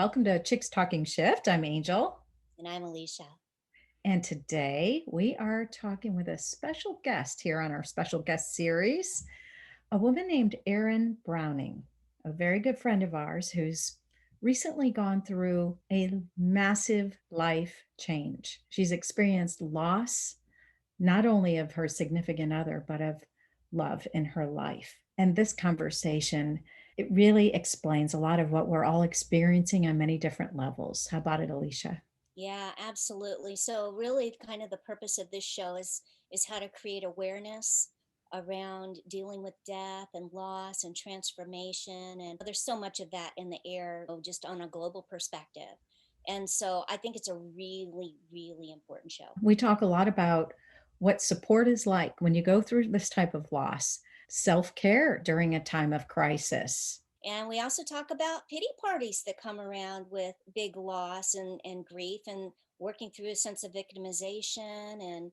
Welcome to Chicks Talking Shift. I'm Angel. And I'm Alicia. And today we are talking with a special guest here on our special guest series, a woman named Erin Browning, a very good friend of ours who's recently gone through a massive life change. She's experienced loss, not only of her significant other, but of love in her life. And this conversation, it really explains a lot of what we're all experiencing on many different levels. How about it, Alicia? Yeah, absolutely. So really kind of the purpose of this show is how to create awareness around dealing with death and loss and transformation. And there's so much of that in the air, just on a global perspective. And so I think it's a really, really important show. We talk a lot about what support is like when you go through this type of loss, self care during a time of crisis. And we also talk about pity parties that come around with big loss and grief, and working through a sense of victimization and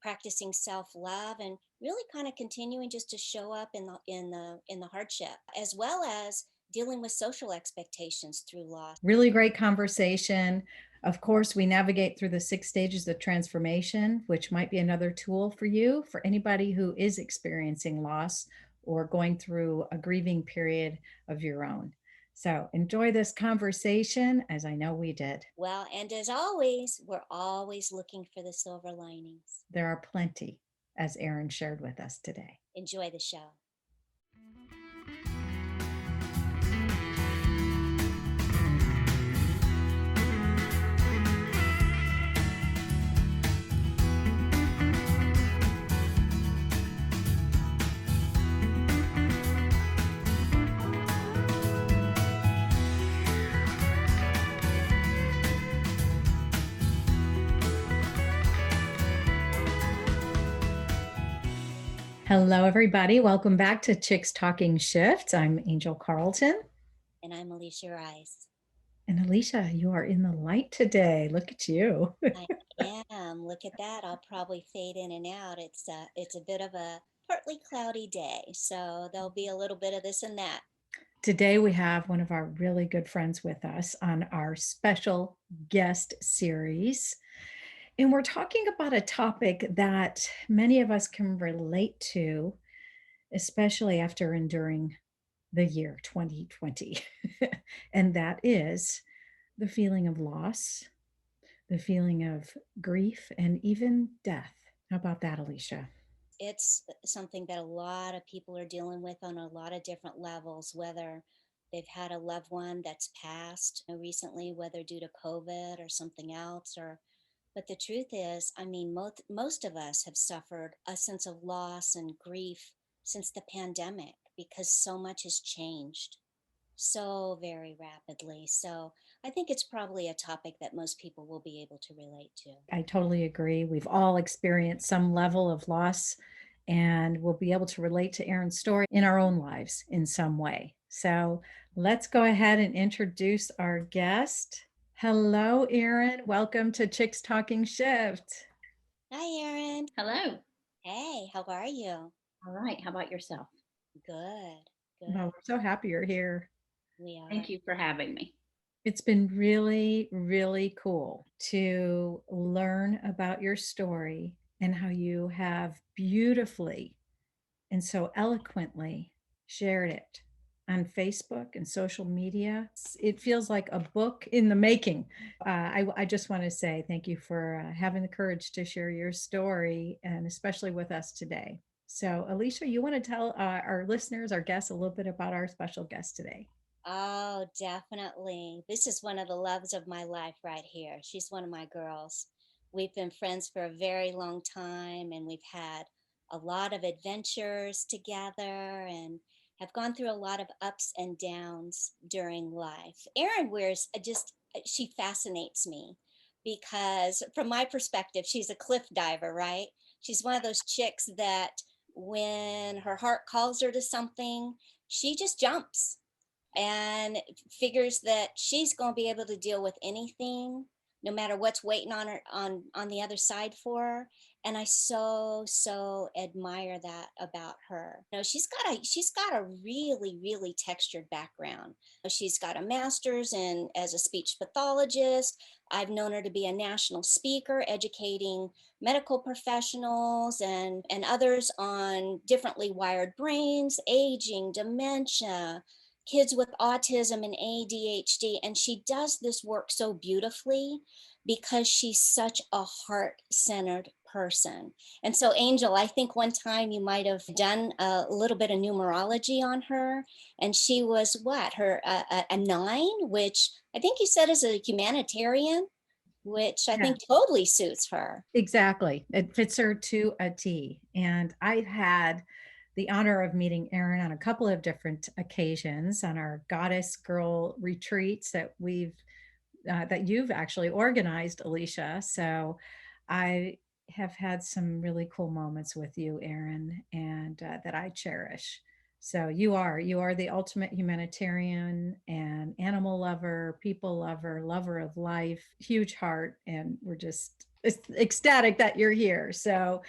practicing self-love, and really kind of continuing just to show up in the hardship, as well as dealing with social expectations through loss. Really great conversation. Of course, we navigate through the 6 stages of transformation, which might be another tool for you, for anybody who is experiencing loss or going through a grieving period of your own. So enjoy this conversation, as I know we did. Well, and as always, we're always looking for the silver linings. There are plenty, as Erin shared with us today. Enjoy the show. Hello, everybody. Welcome back to Chicks Talking Shift. I'm Angel Carlton. And I'm Alicia Rice. And Alicia, you are in the light today. Look at you. I am. Look at that. I'll probably fade in and out. It's a bit of a partly cloudy day, so there'll be a little bit of this and that. Today, we have one of our really good friends with us on our special guest series. And we're talking about a topic that many of us can relate to, especially after enduring the year 2020. And that is the feeling of loss, the feeling of grief, and even death. How about that, Alicia? It's something that a lot of people are dealing with on a lot of different levels, whether they've had a loved one that's passed recently, whether due to COVID or something else, or but the truth is, I mean, most of us have suffered a sense of loss and grief since the pandemic, because so much has changed so very rapidly. So I think it's probably a topic that most people will be able to relate to. I totally agree. We've all experienced some level of loss, and we'll be able to relate to Erin's story in our own lives in some way. So let's go ahead and introduce our guest. Hello, Erin. Welcome to Chicks Talking Shift. Hi, Erin. Hello. Hey, how are you? All right. How about yourself? Good, Well, good. we're so happy you're here. We are. Thank you for having me. It's been really, really cool to learn about your story and how you have beautifully and so eloquently shared it on Facebook and social media. It feels like a book in the making. I just want to say thank you for having the courage to share your story, and especially with us today. So, Alicia, you want to tell our listeners, our guests, a little bit about our special guest today? Oh, definitely. This is one of the loves of my life right here. She's one of my girls. We've been friends for a very long time, and we've had a lot of adventures together and have gone through a lot of ups and downs during life. Erin wears just, she fascinates me because, from my perspective, she's a cliff diver, right? She's one of those chicks that when her heart calls her to something, she just jumps and figures that she's going to be able to deal with anything, no matter what's waiting on her on the other side for her. And I so admire that about her. She's got a really really textured background. She's got a master's in as a speech pathologist. I've known her to be a national speaker educating medical professionals and others on differently wired brains, aging, dementia, kids with autism and ADHD. And she does this work so beautifully because she's such a heart centered person. And so, Angel, I think one time you might have done a little bit of numerology on her, and she was what, a nine, which I think you said is a humanitarian, which I Yeah, think totally suits her. exactly. It fits her to a T. And I've had the honor of meeting Erin on a couple of different occasions on our Goddess Girl retreats that you've actually organized, Alicia. So I have had some really cool moments with you, Erin, and that I cherish. So you are the ultimate humanitarian and animal lover, people lover, lover of life, huge heart, and we're just ecstatic that you're here. So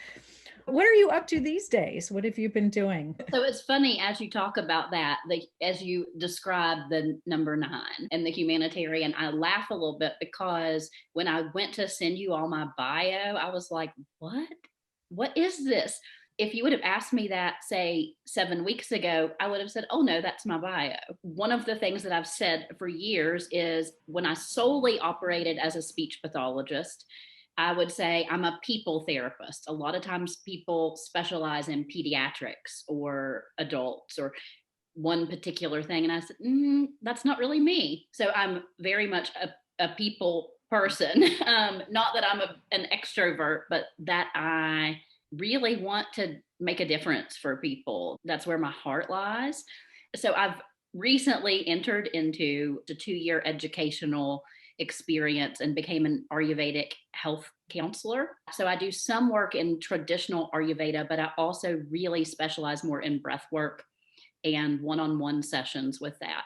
what are you up to these days? What have you been doing? So it's funny as you talk about that, as you describe the number nine and the humanitarian, I laugh a little bit because when I went to send you all my bio, I was like, what? What is this? If you would have asked me that, say, 7 weeks ago, I would have said, oh no, that's my bio. One of the things that I've said for years is when I solely operated as a speech pathologist, I would say I'm a people therapist. A lot of times people specialize in pediatrics or adults or one particular thing. And I said, that's not really me. So I'm very much a people person. Not that I'm an extrovert, but that I really want to make a difference for people. That's where my heart lies. So I've recently entered into the 2 year educational experience and became an Ayurvedic health counselor. So I do some work in traditional Ayurveda, but I also really specialize more in breath work and one on one sessions with that.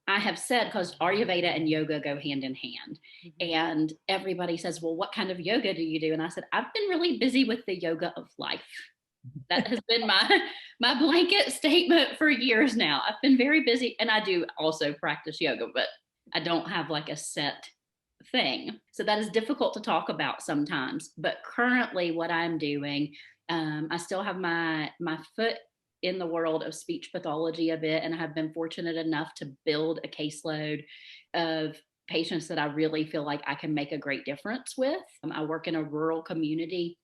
I have said, because Ayurveda and yoga go hand in hand. Mhm. And everybody says, well, what kind of yoga do you do? And I said, I've been really busy with the yoga of life. That has been my blanket statement for years now. I've been very busy, and I do also practice yoga, but I don't have like a set thing. So that is difficult to talk about sometimes. But currently, what I'm doing, I still have my foot in the world of speech pathology a bit, and I have been fortunate enough to build a caseload of patients that I really feel like I can make a great difference with. I work in a rural community,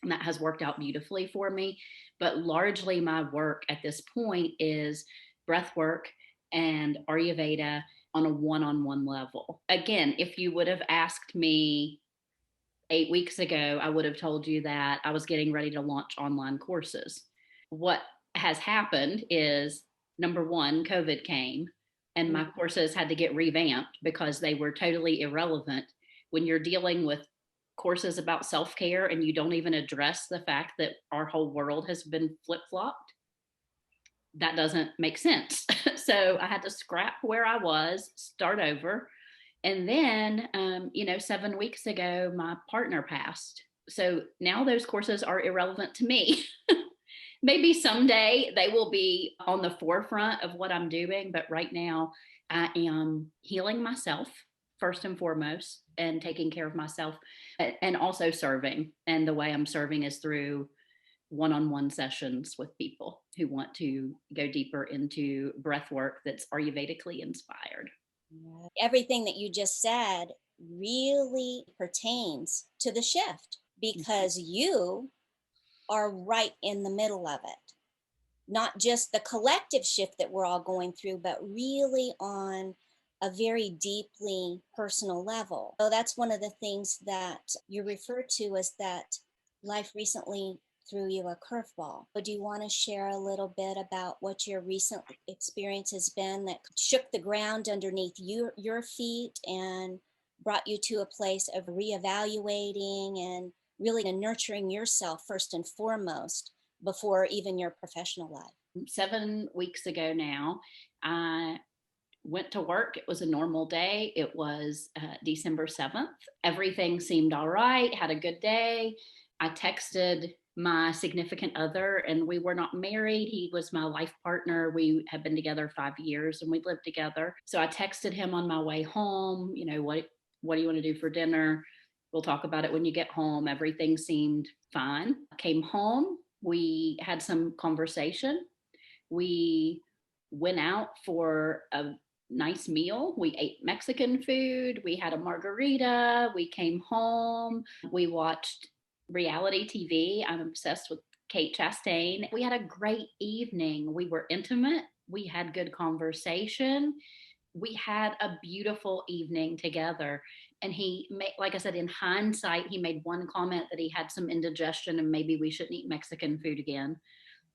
and that has worked out beautifully for me. But largely, my work at this point is breath work and Ayurveda on a one on one level. Again, if you would have asked me 8 weeks ago, I would have told you that I was getting ready to launch online courses. What has happened is number one, COVID came and my courses had to get revamped because they were totally irrelevant when you're dealing with courses about self care and you don't even address the fact that our whole world has been flip flopped. That doesn't make sense. So I had to scrap where I was, start over. And then, 7 weeks ago, my partner passed. So now those courses are irrelevant to me. Maybe someday they will be on the forefront of what I'm doing, but right now I am healing myself first and foremost and taking care of myself and also serving. And the way I'm serving is through one on one sessions with people who want to go deeper into breath work that's Ayurvedically inspired. Everything that you just said really pertains to the shift because you are right in the middle of it. Not just the collective shift that we're all going through, but really on a very deeply personal level. So that's one of the things that you refer to as that life recently threw you a curveball. So do you want to share a little bit about what your recent experience has been that shook the ground underneath your feet and brought you to a place of reevaluating and really nurturing yourself first and foremost before even your professional life? 7 weeks ago now, I went to work. It was a normal day. It was December 7th. Everything seemed all right, had a good day. I texted my significant other, and we were not married. He was my life partner. We had been together 5 years and we lived together. So I texted him on my way home, what do you want to do for dinner? We'll talk about it when you get home. Everything seemed fine. I came home. We had some conversation. We went out for a nice meal. We ate Mexican food. We had a margarita. We came home. We watched reality TV. I'm obsessed with Kate Chastain. We had a great evening. We were intimate. We had good conversation. We had a beautiful evening together. And he made, like I said, in hindsight, he made one comment that he had some indigestion and maybe we shouldn't eat Mexican food again.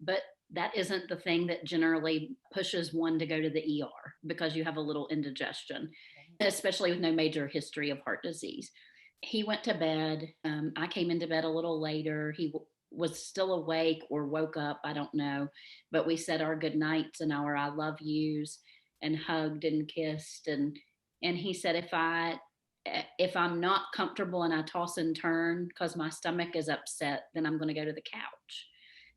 But that isn't the thing that generally pushes one to go to the ER because you have a little indigestion, especially with no major history of heart disease. He went to bed. I came into bed a little later. He was still awake or woke up. I don't know. But we said our good nights and our I love yous and hugged and kissed. And he said, if I'm not comfortable and I toss and turn because my stomach is upset, then I'm going to go to the couch.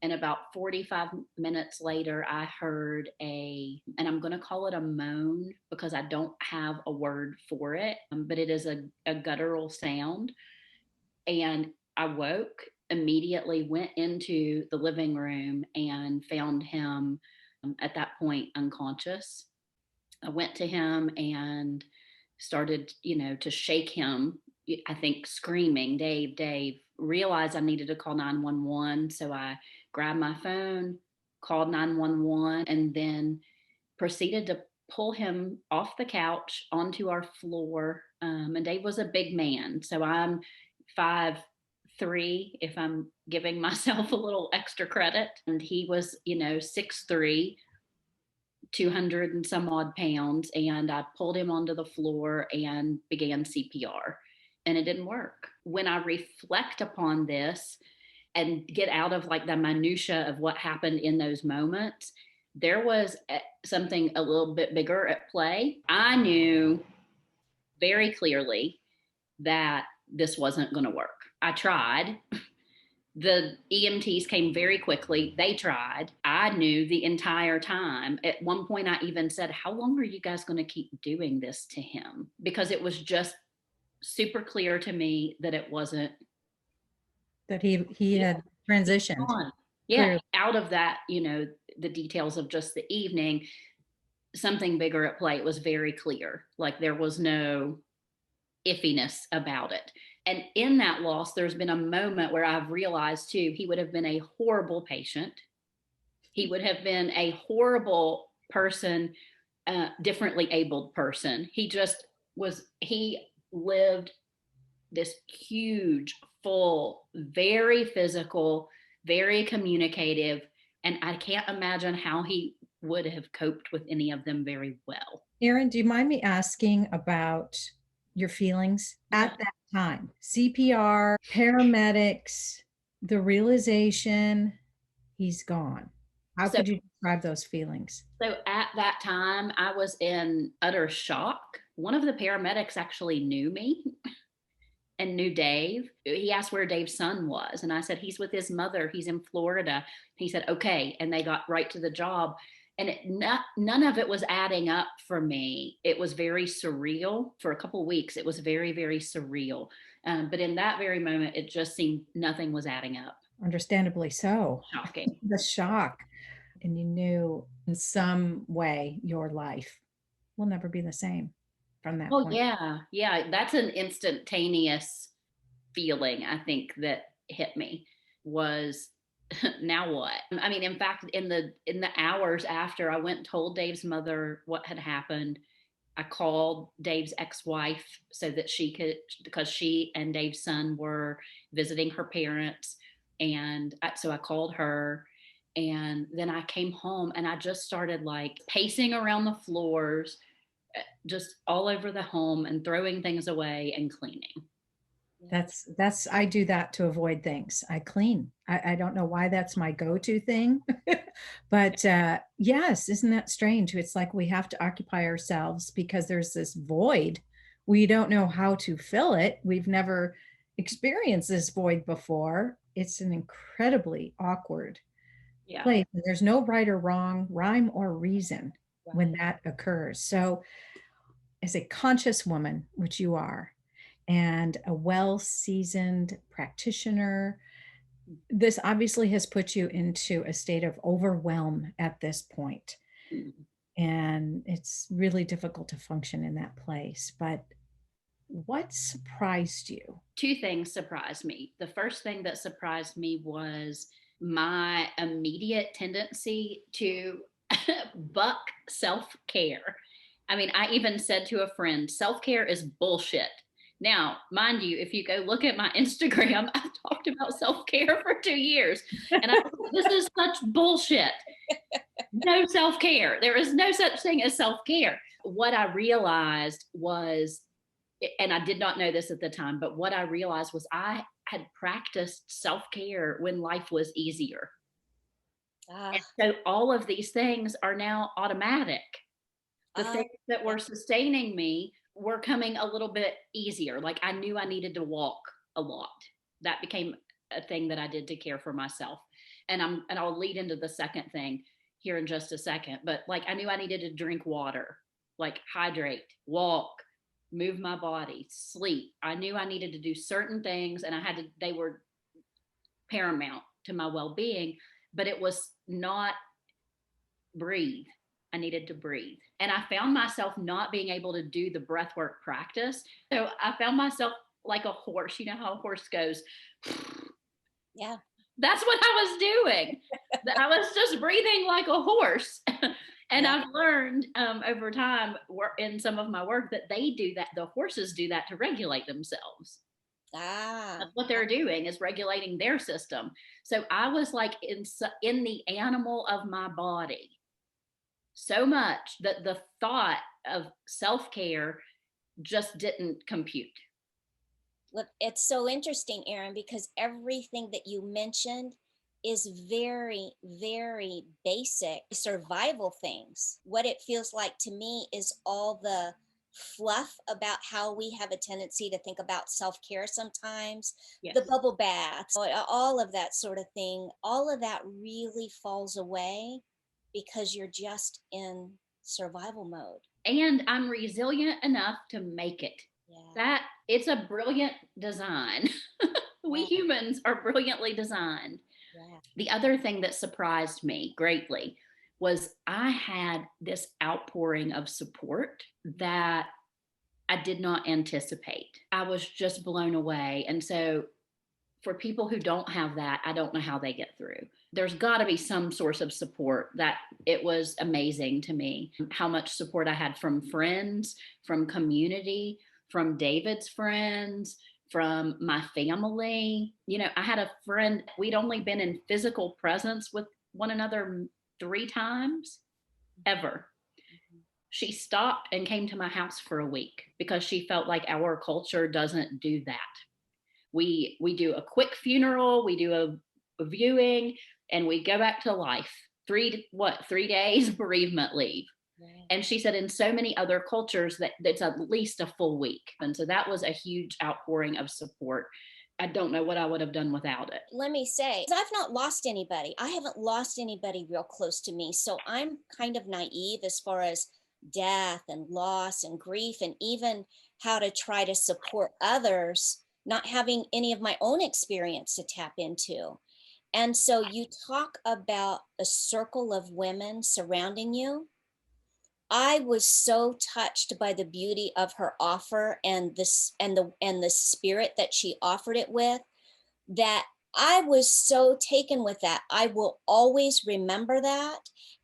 And about 45 minutes later, I heard and I'm going to call it a moan because I don't have a word for it, but it is a guttural sound. And I woke, immediately went into the living room and found him at that point unconscious. I went to him and started, to shake him, I think screaming, Dave, Dave, realized I needed to call 911. So I grabbed my phone, called 911, and then proceeded to pull him off the couch onto our floor. And Dave was a big man. So I'm 5'3", if I'm giving myself a little extra credit. And he was, 6'3", 200 and some odd pounds. And I pulled him onto the floor and began CPR. And it didn't work. When I reflect upon this and get out of like the minutia of what happened in those moments, there was something a little bit bigger at play. I knew very clearly that this wasn't going to work. I tried. The EMTs came very quickly. They tried. I knew the entire time. At one point, I even said, how long are you guys going to keep doing this to him? Because it was just super clear to me that it wasn't, that he had transitioned. yeah, Clearly. out of that, the details of just the evening, something bigger at play. It was very clear. Like there was no iffiness about it. And in that loss, there's been a moment where I've realized too, he would have been a horrible patient. He would have been a horrible person, differently abled person. He lived this huge, full, very physical, very communicative. And I can't imagine how he would have coped with any of them very well. Erin, do you mind me asking about your feelings at that time? CPR, paramedics, the realization he's gone. How could you describe those feelings? So at that time, I was in utter shock. One of the paramedics actually knew me and knew Dave. He asked where Dave's son was. And I said, he's with his mother. He's in Florida. He said, okay. And they got right to the job. And none of it was adding up for me. It was very surreal. For a couple of weeks, it was very, very surreal. But in that very moment, it just seemed nothing was adding up. Understandably so. Shocking. The shock. And you knew in some way your life will never be the same from that point. Yeah. That's an instantaneous feeling, I think, that hit me was now what? I mean, in fact, in the hours after, I went and told Dave's mother what had happened. I called Dave's ex-wife so that she could, because she and Dave's son were visiting her parents. And so I called her, and then I came home and I just started like pacing around the floors, just all over the home and throwing things away and cleaning. That's I do that to avoid things. I clean. I don't know why that's my go-to thing. But yes, isn't that strange? It's like we have to occupy ourselves because there's this void. We don't know how to fill it. We've never experienced this void before, it's an incredibly awkward Yeah. place. And there's no right or wrong, rhyme or reason when Right. that occurs. So, as a conscious woman, which you are, and a well seasoned practitioner, this obviously has put you into a state of overwhelm at this point. Mm. And it's really difficult to function in that place. But what surprised you? Two things surprised me. The first thing that surprised me was my immediate tendency to buck self care. I mean, I even said to a friend, self care is bullshit. Now, mind you, if you go look at my Instagram, I've talked about self care for 2 years. And I this is such bullshit. No self care. There is no such thing as self care. What I realized was, and I did not know this at the time, but what I realized was I had practiced self care when life was easier. Ah, And so all of these things are now automatic. The ah, things that yeah. were sustaining me were coming a little bit easier. Like I knew I needed to walk a lot. That became a thing that I did to care for myself. And I'll lead into the second thing here in just a second. But like I knew I needed to drink water, like hydrate, walk, move my body, sleep. I knew I needed to do certain things and they were paramount to my well-being, but it was not breathe. I needed to breathe. And I found myself not being able to do the breathwork practice. So I found myself like a horse. You know how a horse goes? Yeah. That's what I was doing. I was just breathing like a horse. And Yeah. I've learned over time in some of my work that they do that. The horses do that to regulate themselves. Ah, That's what they're doing is regulating their system. So I was like in the animal of my body so much that the thought of self-care just didn't compute. look, it's so interesting, Erin, because everything that you mentioned is very, very basic survival things. What it feels like to me is all the fluff about how we have a tendency to think about self care sometimes, the Yes. bubble baths, all of that sort of thing, all of that really falls away because you're just in survival mode. And I'm resilient enough to make it. Yeah. That it's a brilliant design. We Yeah. humans are brilliantly designed. Yeah. The other thing that surprised me greatly was I had this outpouring of support that I did not anticipate. I was just blown away. And so, for people who don't have that, I don't know how they get through. There's got to be some source of support. That it was amazing to me how much support I had from friends, from community, from David's friends, from my family. You know, I had a friend, we'd only been in physical presence with one another 3 times ever. Mhm. She stopped and came to my house for a week because she felt like our culture doesn't do that. We do a quick funeral, we do a viewing, and we go back to life. 3 days bereavement leave. Right. And she said in so many other cultures that it's at least a full week. And so that was a huge outpouring of support. I don't know what I would have done without it. Let me say, I've not lost anybody. I haven't lost anybody real close to me. So I'm kind of naive as far as death and loss and grief, and even how to try to support others, not having any of my own experience to tap into. And so you talk about a circle of women surrounding you. I was so touched by the beauty of her offer and this and the spirit that she offered it with, that I was so taken with that. I will always remember that.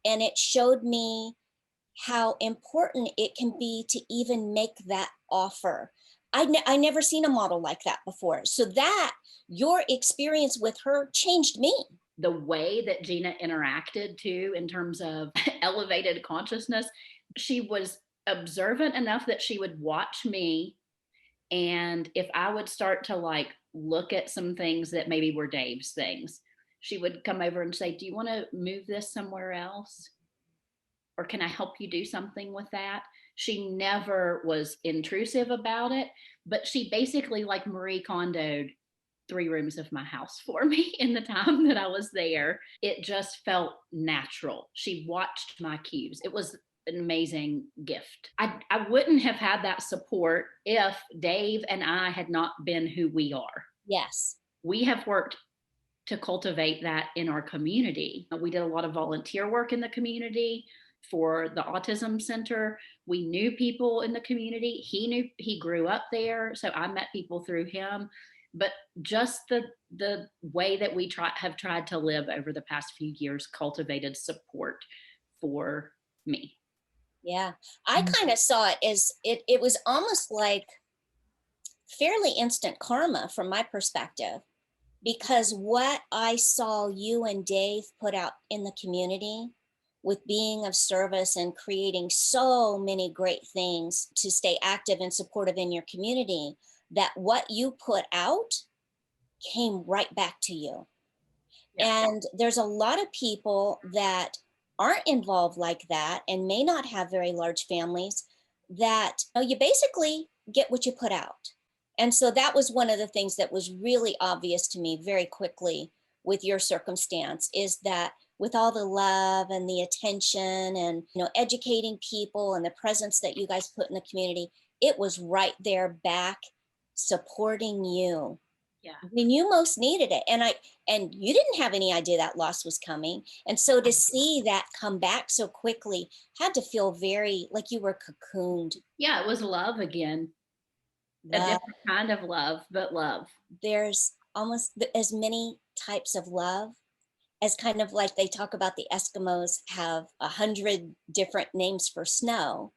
And it showed me how important it can be to even make that offer. I never seen a model like that before. So that your experience with her changed me. The way that Gina interacted too, in terms of elevated consciousness, she was observant enough that she would watch me. And if I would start to like look at some things that maybe were Dave's things, she would come over and say, "Do you want to move this somewhere else?" or can I help you do something with that? She never was intrusive about it, but she basically like Marie Kondoed 3 rooms of my house for me in the time that I was there. It just felt natural. She watched my cues. It was an amazing gift. I wouldn't have had that support if Dave and I had not been who we are. Yes. We have worked to cultivate that in our community. We did a lot of volunteer work in the community for the autism center. We knew people in the community. He grew up there, so I met people through him. But just the way that we have tried to live over the past few years cultivated support for me. Yeah. I kind of saw it as it was almost like fairly instant karma from my perspective, because what I saw you and Dave put out in the community with being of service and creating so many great things to stay active and supportive in your community, that what you put out came right back to you. Yeah. And there's a lot of people that aren't involved like that and may not have very large families, that you basically get what you put out. And so that was one of the things that was really obvious to me very quickly with your circumstance, is that with all the love and the attention and educating people and the presence that you guys put in the community, it was right there back supporting you Yeah. when you most needed it. And you didn't have any idea that loss was coming, and so to see that come back so quickly had to feel very like you were cocooned. Yeah, it was love again. A Love. different kind of love, but love. There's almost as many types of love as, kind of like they talk about the Eskimos have 100 different names for snow.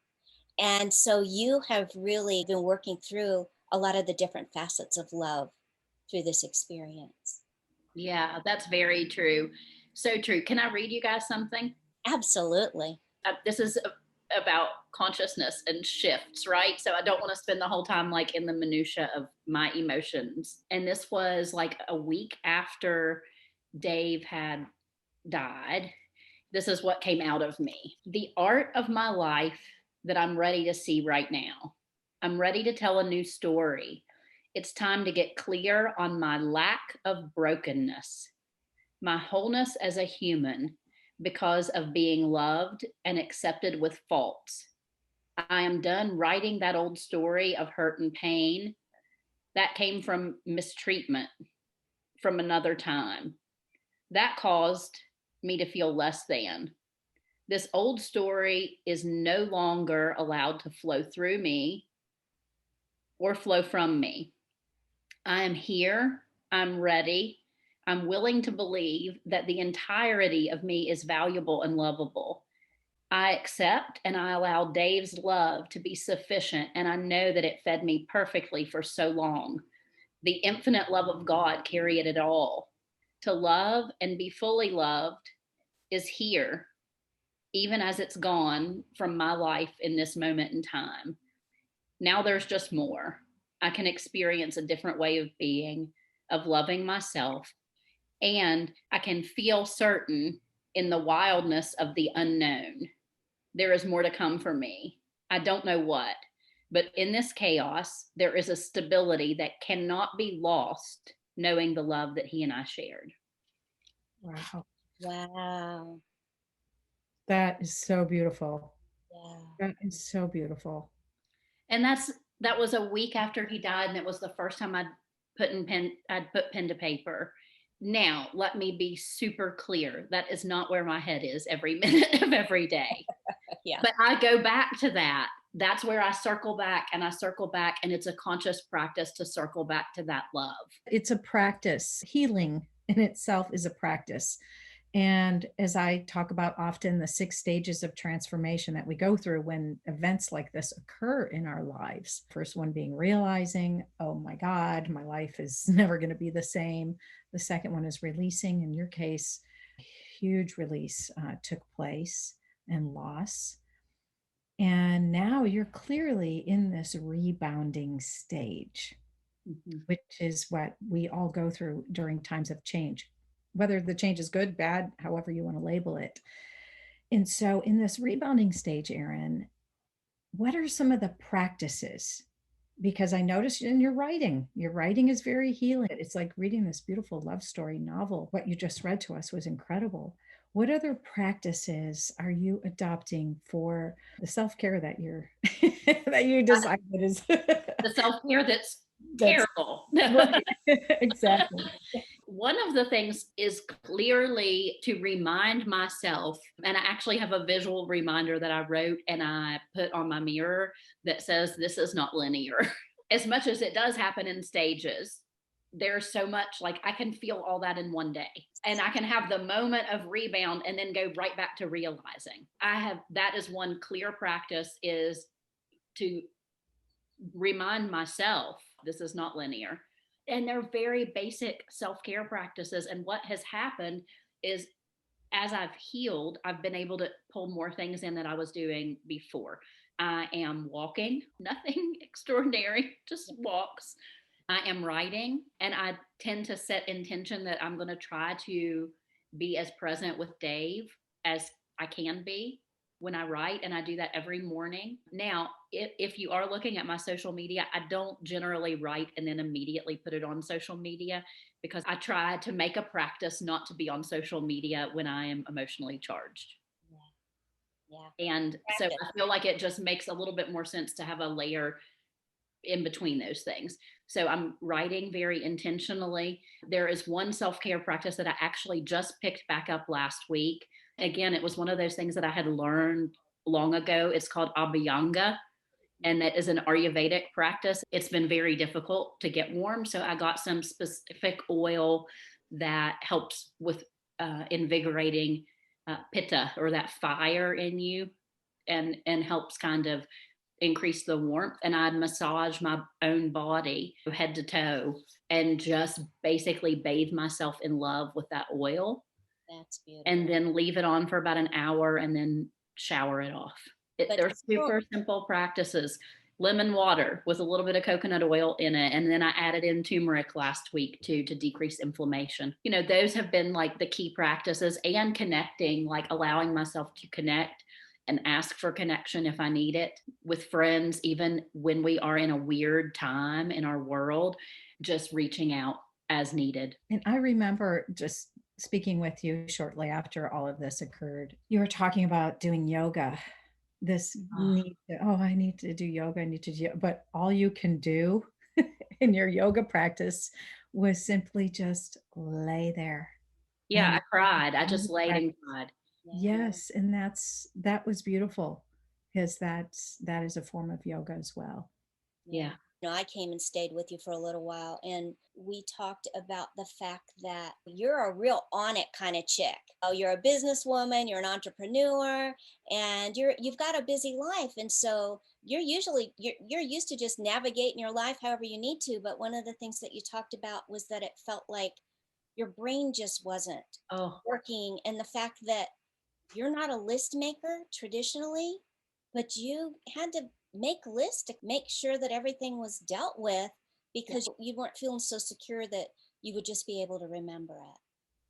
And so you have really been working through a lot of the different facets of love through this experience. Yeah, that's very true. So true. Can I read you guys something? Absolutely. This is about consciousness and shifts, right? So I don't want to spend the whole time like in the minutia of my emotions. And this was like a week after Dave had died. This is what came out of me. The art of my life that I'm ready to see right now. I'm ready to tell a new story. It's time to get clear on my lack of brokenness, my wholeness as a human because of being loved and accepted with faults. I am done writing that old story of hurt and pain that came from mistreatment from another time. That caused me to feel less than. This old story is no longer allowed to flow through me or flow from me. I am here. I'm ready. I'm willing to believe that the entirety of me is valuable and lovable. I accept and I allow Dave's love to be sufficient, and I know that it fed me perfectly for so long. The infinite love of God carried it all. To love and be fully loved is here, even as it's gone from my life in this moment in time. Now there's just more. I can experience a different way of being, of loving myself, and I can feel certain in the wildness of the unknown. There is more to come for me. I don't know what, but in this chaos, there is a stability that cannot be lost, knowing the love that he and I shared. Wow. Wow. That is so beautiful. Yeah. That is so beautiful. And that was a week after he died, and it was the first time I'd put pen to paper. Now, let me be super clear. That is not where my head is every minute of every day. Yeah. But I go back to that. That's where I circle back and I circle back, and it's a conscious practice to circle back to that love. It's a practice. Healing in itself is a practice. And as I talk about often, the 6 stages of transformation that we go through when events like this occur in our lives. First one being realizing, oh my God, my life is never going to be the same. The second one is releasing. In your case, huge release took place and loss. And now you're clearly in this rebounding stage, which is what we all go through during times of change, whether the change is good, bad, however you want to label it. And so in this rebounding stage, Erin, what are some of the practices? Because I noticed in your writing is very healing. It's like reading this beautiful love story novel. What you just read to us was incredible. What other practices are you adopting for the self-care that you're that you decided is The self-care that's that's terrible. right? Exactly. One of the things is clearly to remind myself, and I actually have a visual reminder that I wrote and I put on my mirror that says, this is not linear. As much as it does happen in stages, there's so much, like I can feel all that in one day, and I can have the moment of rebound and then go right back to realizing. That is one clear practice, is to remind myself this is not linear. And they're very basic self-care practices. And what has happened is, as I've healed, I've been able to pull more things in that I was doing before. I am walking, nothing extraordinary, just walks. I am writing, and I tend to set intention that I'm going to try to be as present with Dave as I can be when I write, and I do that every morning. Now, if you are looking at my social media, I don't generally write and then immediately put it on social media, because I try to make a practice not to be on social media when I am emotionally charged. Yeah. And so Practice. I feel like it just makes a little bit more sense to have a layer in between those things. So I'm writing very intentionally. There is one self-care practice that I actually just picked back up last week. Again, it was one of those things that I had learned long ago. It's called Abhyanga, and that is an Ayurvedic practice. It's been very difficult to get warm, so I got some specific oil that helps with invigorating pitta, or that fire in you, and helps kind of increase the warmth. And I'd massage my own body head to toe and just basically bathe myself in love with that oil, That's and beautiful. then leave it on for about an hour and then shower it off. But They're super simple practices. Lemon water with a little bit of coconut oil in it. And then I added in turmeric last week too, to decrease inflammation. You know, those have been like the key practices, and connecting, like allowing myself to connect and ask for connection if I need it with friends, even when we are in a weird time in our world, just reaching out as needed. And I remember just speaking with you shortly after all of this occurred. You were talking about doing yoga. This Oh, need to, oh, I need to do yoga. I need to do, but all you can do in your yoga practice was simply just lay there. yeah, And I cried. I just laid and cried. yeah. yes, and that was beautiful, because that is a form of yoga as well. Yeah. Yeah. I came and stayed with you for a little while, and we talked about the fact that you're a real on it kind of chick. Oh, you're a businesswoman, you're an entrepreneur, and you've got a busy life. And so you're used to just navigating your life however you need to. But one of the things that you talked about was that it felt like your brain just wasn't Oh, working, and the fact that you're not a list maker traditionally, but you had to make lists to make sure that everything was dealt with, because you weren't feeling so secure that you would just be able to remember it.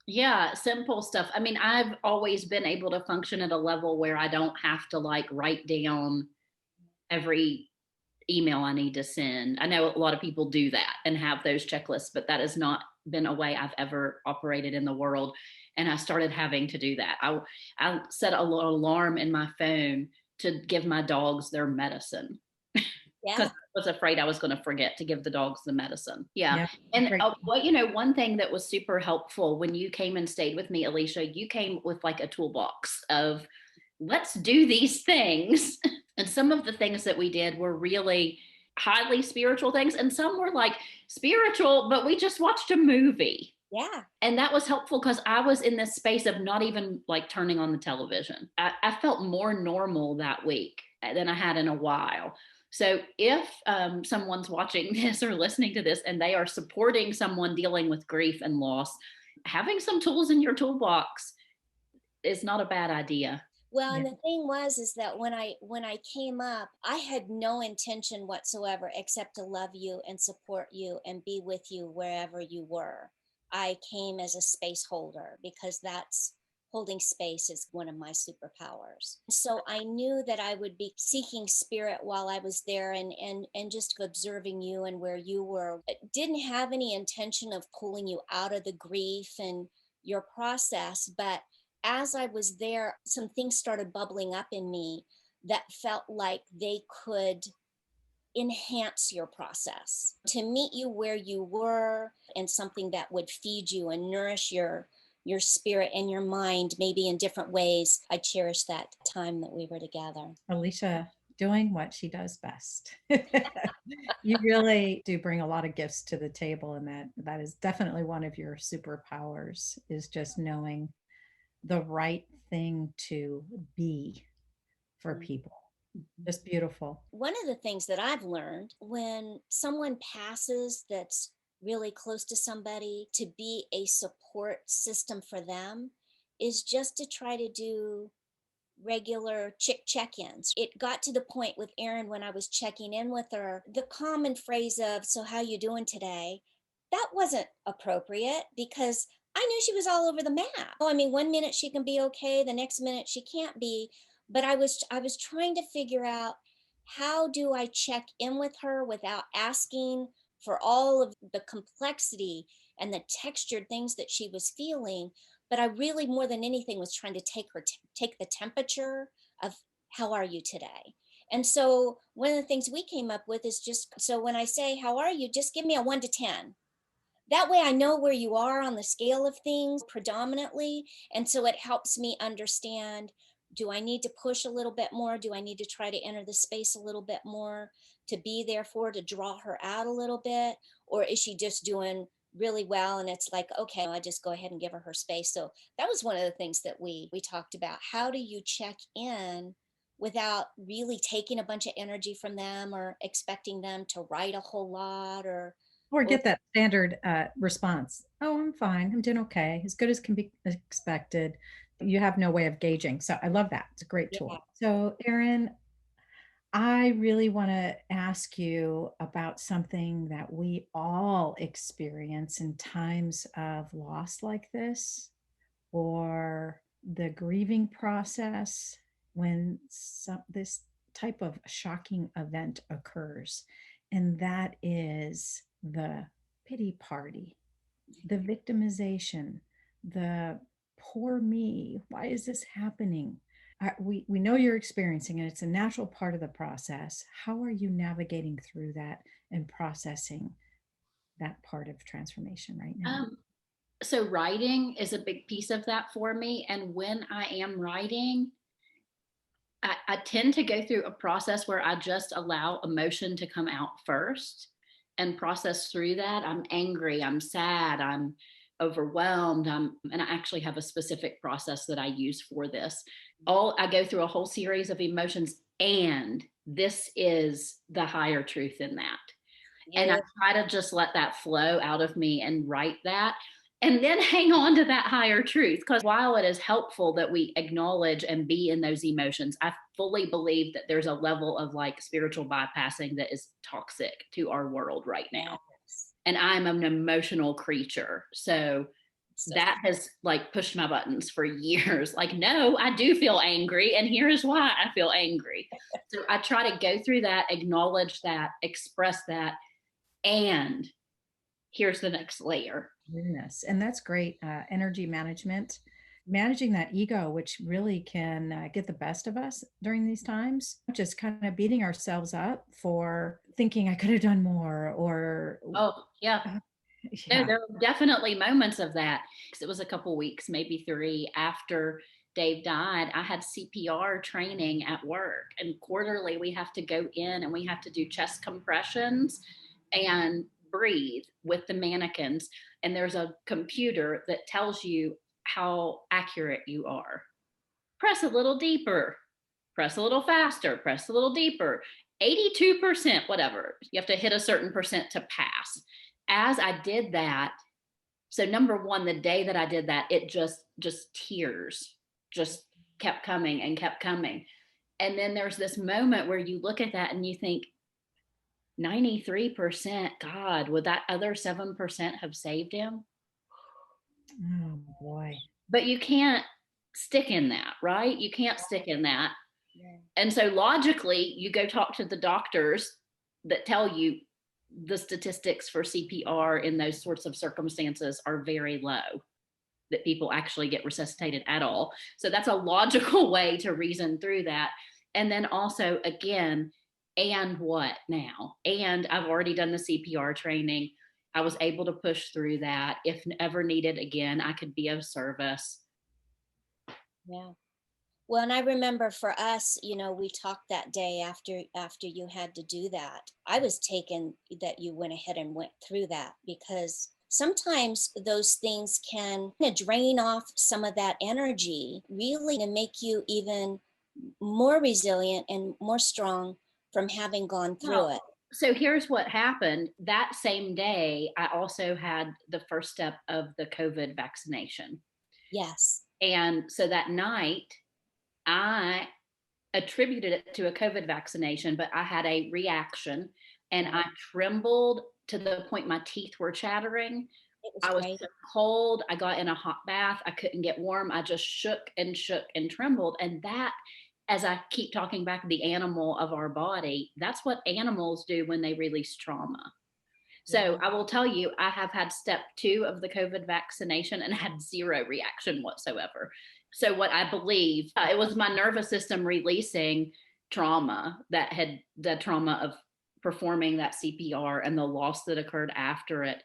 yeah, simple stuff. I mean, I've always been able to function at a level where I don't have to like write down every email I need to send. I know a lot of people do that and have those checklists, but that has not been a way I've ever operated in the world. And I started having to do that. I set an alarm in my phone to give my dogs their medicine, because Yeah. I was afraid I was going to forget to give the dogs the medicine. Yeah. Yeah, And great. one thing that was super helpful when you came and stayed with me, Alicia, you came with like a toolbox of, let's do these things. And some of the things that we did were really highly spiritual things, and some were like spiritual, but we just watched a movie. Yeah. And that was helpful because I was in this space of not even like turning on the television. I felt more normal that week than I had in a while. So if someone's watching this or listening to this and they are supporting someone dealing with grief and loss, having some tools in your toolbox is not a bad idea. Well, Yeah. and the thing was is that when I came up, I had no intention whatsoever except to love you and support you and be with you wherever you were. I came as a space holder because that's holding space is one of my superpowers. So I knew that I would be seeking spirit while I was there, and just observing you and where you were. I didn't have any intention of pulling you out of the grief and your process, but as I was there, some things started bubbling up in me that felt like they could enhance your process, to meet you where you were, and something that would feed you and nourish your spirit and your mind, maybe in different ways. I cherish that time that we were together. Alicia doing what she does best. You really do bring a lot of gifts to the table, and that is definitely one of your superpowers, is just knowing the right thing to be for people. Just beautiful. One of the things that I've learned, when someone passes that's really close to somebody, to be a support system for them is just to try to do regular check-ins. It got to the point with Erin, when I was checking in with her, the common phrase of, "So how you doing today?" That wasn't appropriate, because I knew she was all over the map. Oh, I mean, one minute she can be okay, the next minute she can't be. But I was trying to figure out, how do I check in with her without asking for all of the complexity and the textured things that she was feeling. But I really, more than anything, was trying to take the temperature of, how are you today? And so one of the things we came up with is, just so when I say how are you, just give me a 1 to 10. That way I know where you are on the scale of things predominantly. And so it helps me understand, do I need to push a little bit more? Do I need to try to enter the space a little bit more, to be there for her, to draw her out a little bit? Or is she just doing really well, and it's like, okay, I just go ahead and give her space? So that was one of the things that we talked about. How do you check in without really taking a bunch of energy from them, or expecting them to write a whole lot, Or or get that standard response. Oh, I'm fine. I'm doing okay. As good as can be expected. You have no way of gauging. So I love that. It's a great yeah. tool. So, Erin, I really want to ask you about something that we all experience in times of loss like this, or the grieving process, when this type of shocking event occurs. And that is the pity party, the victimization, the poor me. Why is this happening? We know you're experiencing it. It's a natural part of the process. How are you navigating through that and processing that part of transformation right now? Um, so writing is a big piece of that for me. And when I am writing, I tend to go through a process where I just allow emotion to come out first and process through that. I'm angry, I'm sad, I'm overwhelmed. And I actually have a specific process that I use for this. I go through a whole series of emotions, and this is the higher truth in that. And I Yeah. try to just let that flow out of me and write that. And then hang on to that higher truth. Because while it is helpful that we acknowledge and be in those emotions, I fully believe that there's a level of like spiritual bypassing that is toxic to our world right now. Yes. And I'm an emotional creature. So So that has like pushed my buttons for years. Like, no, I do feel angry. And here is why I feel angry. So I try to go through that, acknowledge that, express that, and here's the next layer. Goodness. And that's great. Energy management, managing that ego, which really can get the best of us during these times, just kind of beating ourselves up for thinking I could have done more, or, Oh, yeah. uh, No, yeah. there were definitely moments of that. 'Cause it was a couple weeks, maybe 3 after Dave died. I had CPR training at work, and quarterly we have to go in and we have to do chest compressions and breathe with the mannequins. And there's a computer that tells you how accurate you are. Press a little deeper, press a little faster, press a little deeper. 82%, whatever. You have to hit a certain percent to pass. As I did that, so number one, the day that I did that, it just tears just kept coming and kept coming. And then there's this moment where you look at that and you think, 93%, God, would that other 7% have saved him? Oh boy. But you can't stick in that, right? You can't stick in that. Yeah. And so logically, you go talk to the doctors that tell you the statistics for CPR in those sorts of circumstances are very low, that people actually get resuscitated at all. So that's a logical way to reason through that. And then also, again, and what now? And I've already done the CPR training. I was able to push through that. If ever needed again, I could be of service. Yeah. Well, and I remember for us, we talked that day after you had to do that. I was taken that you went ahead and went through that, because sometimes those things can drain off some of that energy, really to make you even more resilient and more strong from having gone Well, through it. so here's what happened. That same day, I also had the first step of the COVID vaccination. Yes. And so that night, I attributed it to a COVID vaccination, but I had a reaction and Right. I trembled to the point my teeth were chattering. It was I was crazy. so cold. I got in a hot bath. I couldn't get warm. I just shook and trembled. And that, as I keep talking back, the animal of our body, that's what animals do when they release trauma. So Yeah. I will tell you, I have had step 2 of the COVID vaccination and had zero reaction whatsoever. So what I believe, it was my nervous system releasing trauma, that had the trauma of performing that CPR and the loss that occurred after it,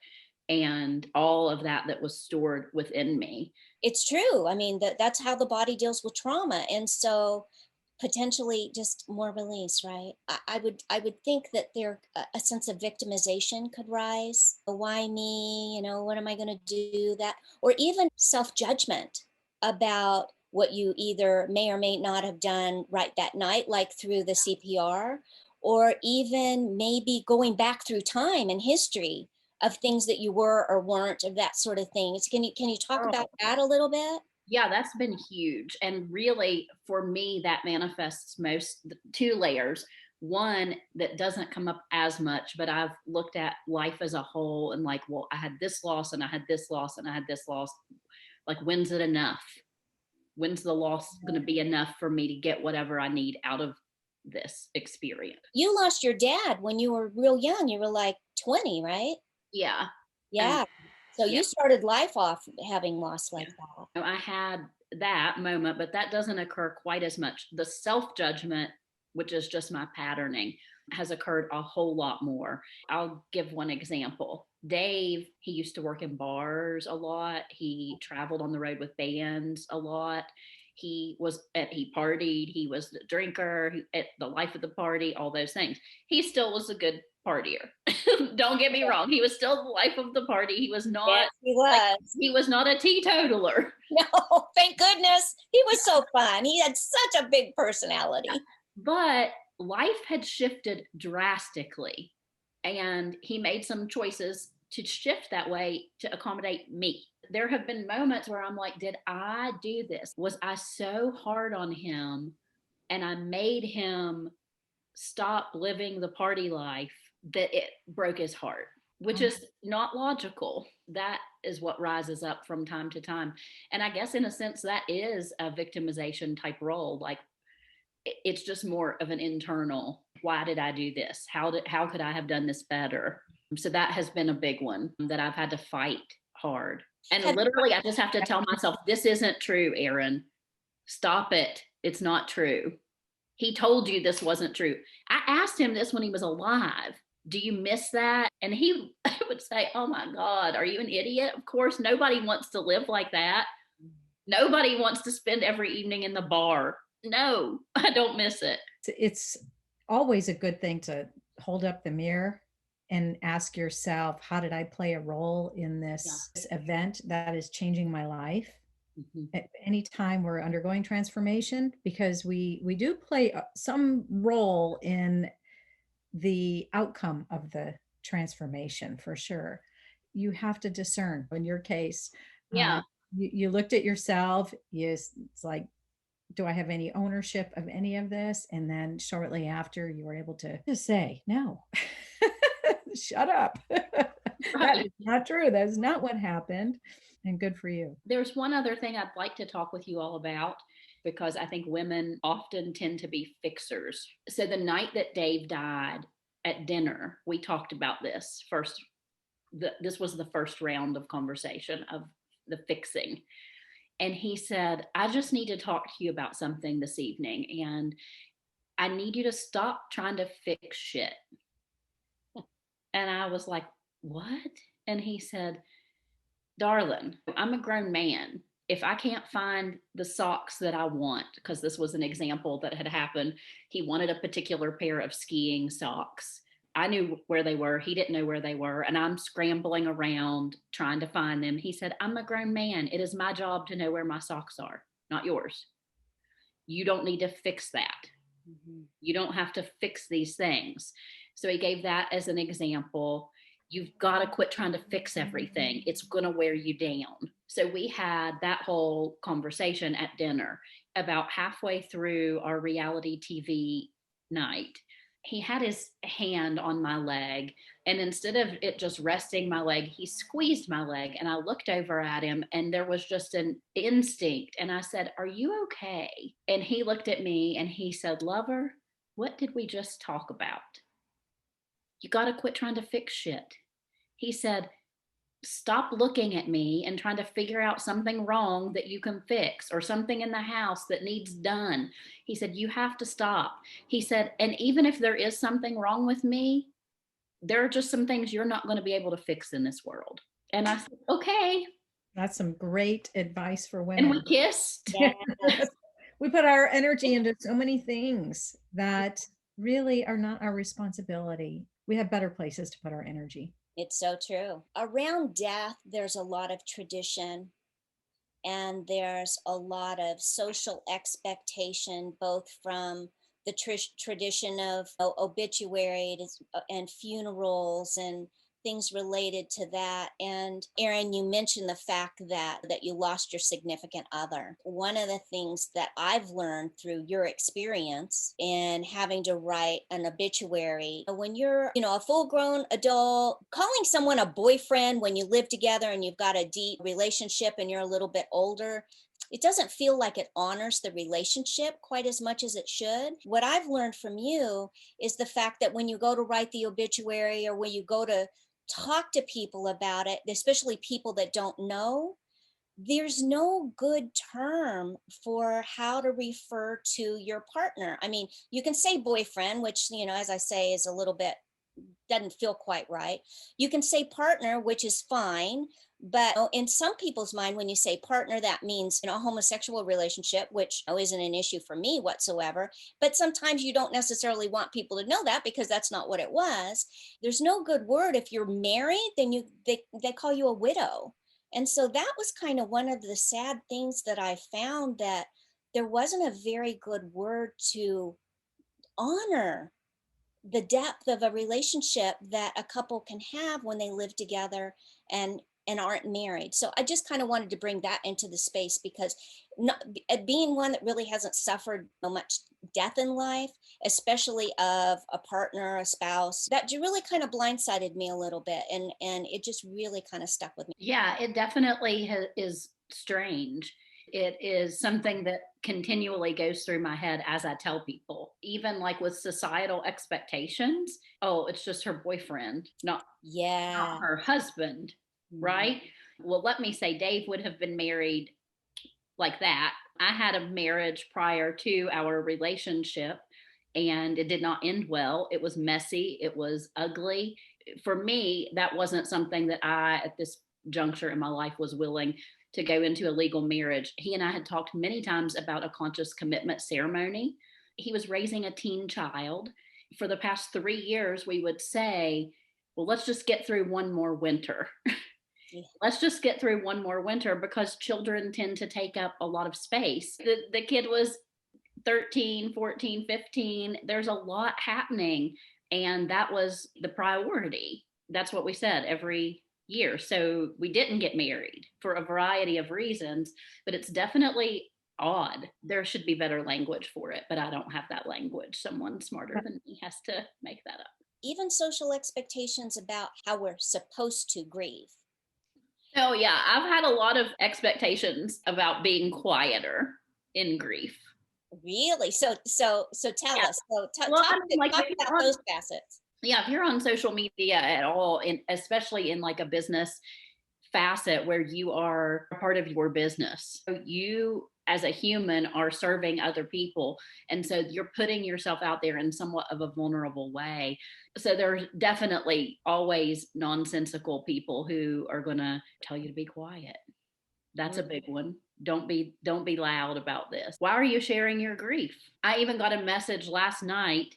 and all of that that was stored within me. It's true. I mean, that's how the body deals with trauma. And so potentially just more release, right? I would think that there a sense of victimization could rise. Why me? What am I going to do? That, or even self-judgment about what you either may or may not have done right that night, like through the CPR, or even maybe going back through time and history of things that you were or weren't, or that sort of thing. Can you talk about Oh, that a little bit? yeah, that's been huge. And really, for me, that manifests most 2 layers. One that doesn't come up as much, but I've looked at life as a whole and like, well, I had this loss and I had this loss and I had this loss. Like, when's it enough? When's the loss going to be enough for me to get whatever I need out of this experience? You lost your dad when you were real young. You were like 20, right? Yeah. Um, Yeah. So yeah. you started life off having lost Yeah. like that. I had that moment, but that doesn't occur quite as much. The self judgment, which is just my patterning, has occurred a whole lot more. I'll give one example. Dave, he used to work in bars a lot. He traveled on the road with bands a lot. He partied, he was a drinker, at the life of the party, all those things. He still was a good partier. Don't get me wrong. He was still the life of the party. He was Yes, not he like, was. he was not a teetotaler. No, thank goodness. He was so fun. He had such a big personality. But life had shifted drastically, and he made some choices to shift that way to accommodate me. There have been moments where I'm like, did I do this? Was I so hard on him and I made him stop living the party life that it broke his heart? Which Mhm. is not logical. That is what rises up from time to time. And I guess, in a sense, that is a victimization type role. Like, it's just more of an internal, why did I do this? How could I have done this better? So that has been a big one that I've had to fight hard. And Have literally, I just have to tell myself, this isn't true, Erin. Stop it. It's not true. He told you this wasn't true. I asked him this when he was alive. Do you miss that? And he would say, oh my God, are you an idiot? Of course, nobody wants to live like that. Nobody wants to spend every evening in the bar. No, I don't miss it. It's always a good thing to hold up the mirror and ask yourself, how did I play a role in Yeah. this event that is changing my life? Mhm. At any time we're undergoing transformation, because we do play some role in the outcome of the transformation, for sure. You have to discern. In your case, Yeah. you looked at yourself. It's like, do I have any ownership of any of this? And then shortly after, you were able to just say, no, shut up. That Right. is not true. That's not what happened. and good for you. There's one other thing I'd like to talk with you all about because I think women often tend to be fixers. So the night that Dave died at dinner, we talked about this first. This was the first round of conversation of the fixing. And he said, I just need to talk to you about something this evening. And I need you to stop trying to fix shit. And I was like, what? And he said, darling, I'm a grown man. If I can't find the socks that I want, because this was an example that had happened, he wanted a particular pair of skiing socks. I knew where they were. He didn't know where they were. And I'm scrambling around trying to find them. He said, I'm a grown man. It is my job to know where my socks are, not yours. You don't need to fix that. Mm-hmm. You don't have to fix these things. So he gave that as an example. You've got to quit trying to fix everything. It's going to wear you down. So we had that whole conversation at dinner. About halfway through our reality TV night, he had his hand on my leg, and instead of it just resting my leg, he squeezed my leg. And I looked over at him, and there was just an instinct. And I said, are you okay? And he looked at me and he said, lover, what did we just talk about? You got to quit trying to fix shit. He said, stop looking at me and trying to figure out something wrong that you can fix or something in the house that needs done. He said, you have to stop. He said, and even if there is something wrong with me, there are just some things you're not going to be able to fix in this world. And I said, okay. That's some great advice for And we women. kissed. Yeah. We put our energy into so many things that really are not our responsibility. We have better places to put our energy. It's so true. Around death, there's a lot of tradition and there's a lot of social expectation, both from the tradition of obituary and funerals and things related to that. And Erin, you mentioned the fact that you lost your significant other. One of the things that I've learned through your experience in having to write an obituary, when you're, a full-grown adult, calling someone a boyfriend when you live together and you've got a deep relationship and you're a little bit older, it doesn't feel like it honors the relationship quite as much as it should. What I've learned from you is the fact that when you go to write the obituary or when you go to talk to people about it, especially people that don't know, there's no good term for how to refer to your partner. I mean, you can say boyfriend, which, as I say, is a little bit, doesn't feel quite right. You can say partner, which is fine. But in some people's mind, when you say partner, that means, a homosexual relationship, which isn't an issue for me whatsoever. But sometimes you don't necessarily want people to know that because that's not what it was. There's no good word. If you're married, then they call you a widow. And so that was kind of one of the sad things that I found, that there wasn't a very good word to honor the depth of a relationship that a couple can have when they live together and aren't married. So I just kind of wanted to bring that into the space because not, being one that really hasn't suffered so much death in life, especially of a partner, a spouse, that really kind of blindsided me a little bit, and it just really kind of stuck with me. Yeah, it definitely is strange. It is something that continually goes through my head as I tell people, even like with societal expectations. Oh, it's just her boyfriend, not her husband, right? Well, let me say, Dave would have been married like that. I had a marriage prior to our relationship, and it did not end well. It was messy, it was ugly. For me, that wasn't something that I, at this juncture in my life, was willing to go into a legal marriage. He and I had talked many times about a conscious commitment ceremony. He was raising a teen child. For the past 3 years, we would say, well, let's just get through one more winter. Let's just get through one more winter, because children tend to take up a lot of space. The kid was 13, 14, 15. There's a lot happening. And that was the priority. That's what we said every year. So we didn't get married for a variety of reasons, but it's definitely odd. There should be better language for it, but I don't have that language. Someone smarter than me has to make that up. Even social expectations about how we're supposed to grieve. Oh yeah, I've had a lot of expectations about being quieter in grief. Really? So tell Yeah. us. So Well, I mean, like talk if about you're on, those facets. yeah, if you're on social media at all, in especially in like a business facet where you are a part of your business, so you as a human are serving other people, and so you're putting yourself out there in somewhat of a vulnerable way. So there's definitely always nonsensical people who are going to tell you to be quiet. That's a big one. Don't be loud about this. Why are you sharing your grief? I even got a message last night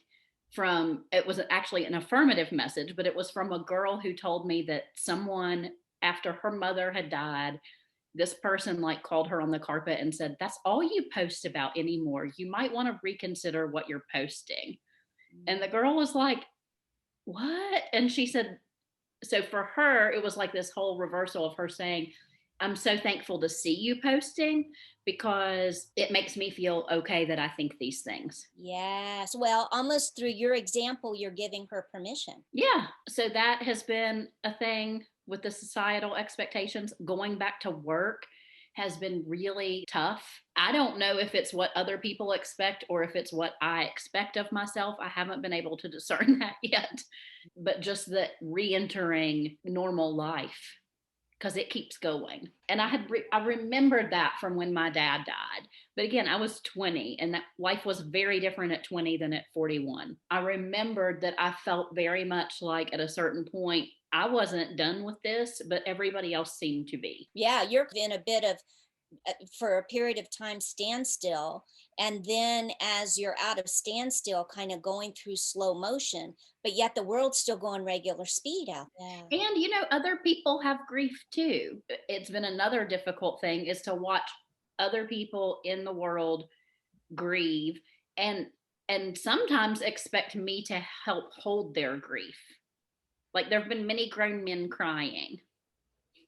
from, it was actually an affirmative message, but it was from a girl who told me that someone, after her mother had died, this person like called her on the carpet and said, "That's all you post about anymore. You might want to reconsider what you're posting." And the girl was like, "What?" And she said, so for her, it was like this whole reversal of her saying, "I'm so thankful to see you posting because it makes me feel okay that I think these things." Yes. Well, almost through your example, you're giving her permission. Yeah. So that has been a thing with the societal expectations. Going back to work has been really tough. I don't know if it's what other people expect or if it's what I expect of myself. I haven't been able to discern that yet. But just the re entering normal life, because it keeps going. And I remembered that from when my dad died. But again, I was 20 and that life was very different at 20 than at 41. I remembered that I felt very much like at a certain point I wasn't done with this, but everybody else seemed to be. Yeah, you're in a bit of for a period of time standstill, and then as you're out of standstill kind of going through slow motion, but yet the world's still going regular speed out there. And you know, other people have grief too. It's been another difficult thing is to watch other people in the world grieve and sometimes expect me to help hold their grief. Like there have been many grown men crying,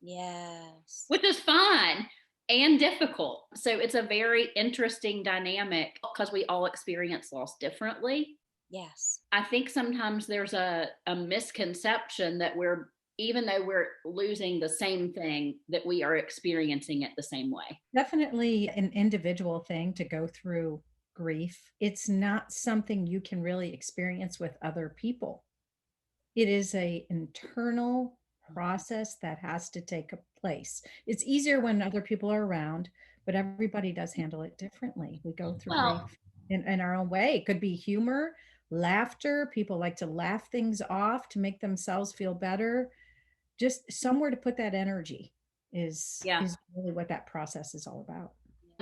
Yes. which is fine and difficult. So it's a very interesting dynamic because we all experience loss differently. Yes. I think sometimes there's a misconception that we're, even though we're losing the same thing, that we are experiencing it the same way. Definitely an individual thing to go through grief. It's not something you can really experience with other people. It is a internal process that has to take place. It's easier when other people are around, but everybody does handle it differently. We go through Well, grief in our own way. It could be humor, laughter. People like to laugh things off to make themselves feel better. Just somewhere to put that energy yeah. is really what that process is all about.